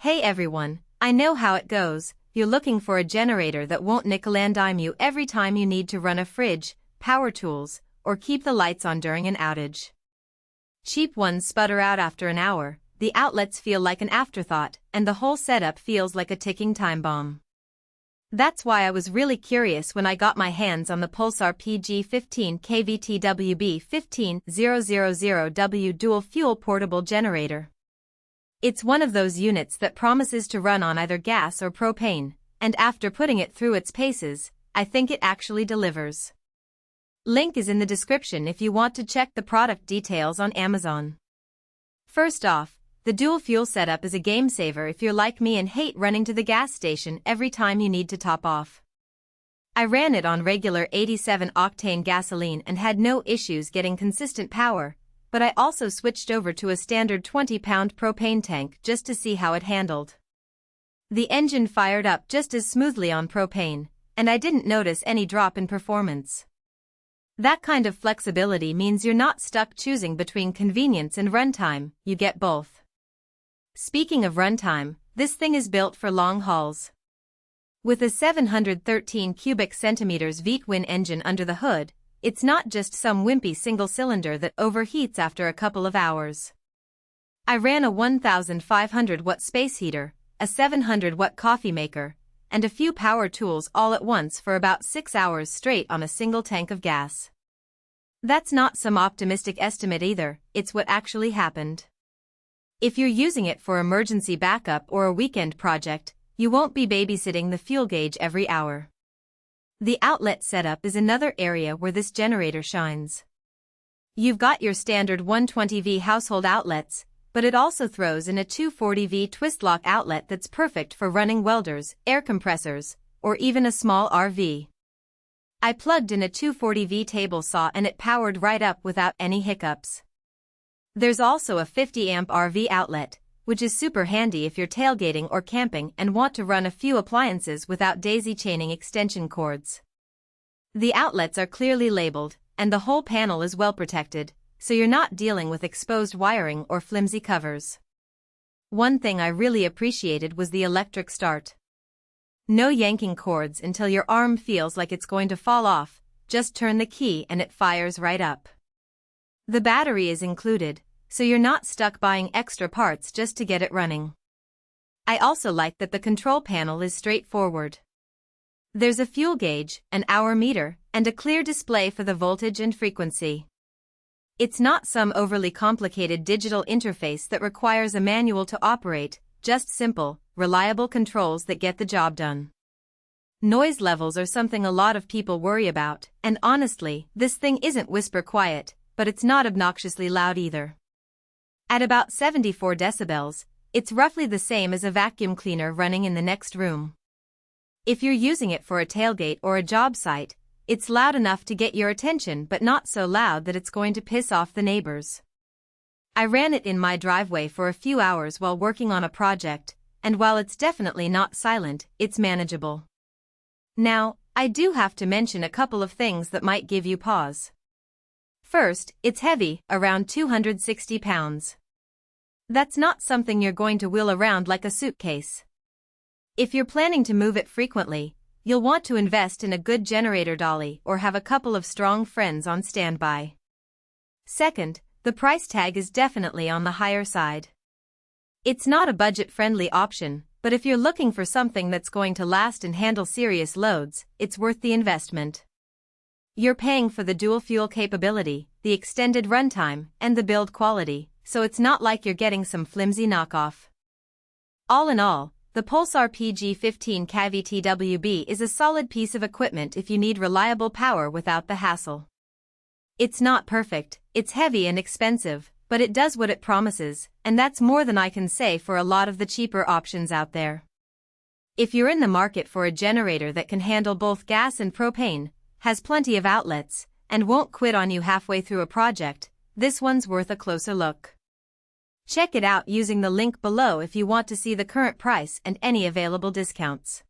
Hey everyone, I know how it goes. You're looking for a generator that won't nickel and dime you every time you need to run a fridge, power tools, or keep the lights on during an outage. Cheap ones sputter out after an hour, the outlets feel like an afterthought, and the whole setup feels like a ticking time bomb. That's why I was really curious when I got my hands on the Pulsar PG15KVTWB 15000W dual fuel portable generator. It's one of those units that promises to run on either gas or propane, and after putting it through its paces, I think it actually delivers. Link is in the description if you want to check the product details on Amazon. First off, the dual fuel setup is a game saver if you're like me and hate running to the gas station every time you need to top off. I ran it on regular 87-octane gasoline and had no issues getting consistent power, but I also switched over to a standard 20-pound propane tank just to see how it handled. The engine fired up just as smoothly on propane, and I didn't notice any drop in performance. That kind of flexibility means you're not stuck choosing between convenience and runtime, you get both. Speaking of runtime, this thing is built for long hauls. With a 713 cubic centimeters V-twin engine under the hood, it's not just some wimpy single cylinder that overheats after a couple of hours. I ran a 1,500-watt space heater, a 700-watt coffee maker, and a few power tools all at once for about 6 hours straight on a single tank of gas. That's not some optimistic estimate either, it's what actually happened. If you're using it for emergency backup or a weekend project, you won't be babysitting the fuel gauge every hour. The outlet setup is another area where this generator shines. You've got your standard 120V household outlets, but it also throws in a 240V twist-lock outlet that's perfect for running welders, air compressors, or even a small RV. I plugged in a 240V table saw and it powered right up without any hiccups. There's also a 50-amp RV outlet, which is super handy if you're tailgating or camping and want to run a few appliances without daisy-chaining extension cords. The outlets are clearly labeled, and the whole panel is well protected, so you're not dealing with exposed wiring or flimsy covers. One thing I really appreciated was the electric start. No yanking cords until your arm feels like it's going to fall off, just turn the key and it fires right up. The battery is included, so you're not stuck buying extra parts just to get it running. I also like that the control panel is straightforward. There's a fuel gauge, an hour meter, and a clear display for the voltage and frequency. It's not some overly complicated digital interface that requires a manual to operate, just simple, reliable controls that get the job done. Noise levels are something a lot of people worry about, and honestly, this thing isn't whisper quiet, but it's not obnoxiously loud either. At about 74 decibels, it's roughly the same as a vacuum cleaner running in the next room. If you're using it for a tailgate or a job site, it's loud enough to get your attention but not so loud that it's going to piss off the neighbors. I ran it in my driveway for a few hours while working on a project, and while it's definitely not silent, it's manageable. Now, I do have to mention a couple of things that might give you pause. First, it's heavy, around 260 pounds. That's not something you're going to wheel around like a suitcase. If you're planning to move it frequently, you'll want to invest in a good generator dolly or have a couple of strong friends on standby. Second, the price tag is definitely on the higher side. It's not a budget-friendly option, but if you're looking for something that's going to last and handle serious loads, it's worth the investment. You're paying for the dual fuel capability, the extended runtime, and the build quality, so it's not like you're getting some flimsy knockoff. All in all, the Pulsar PG15KVTWB is a solid piece of equipment if you need reliable power without the hassle. It's not perfect, it's heavy and expensive, but it does what it promises, and that's more than I can say for a lot of the cheaper options out there. If you're in the market for a generator that can handle both gas and propane, has plenty of outlets, and won't quit on you halfway through a project, this one's worth a closer look. Check it out using the link below if you want to see the current price and any available discounts.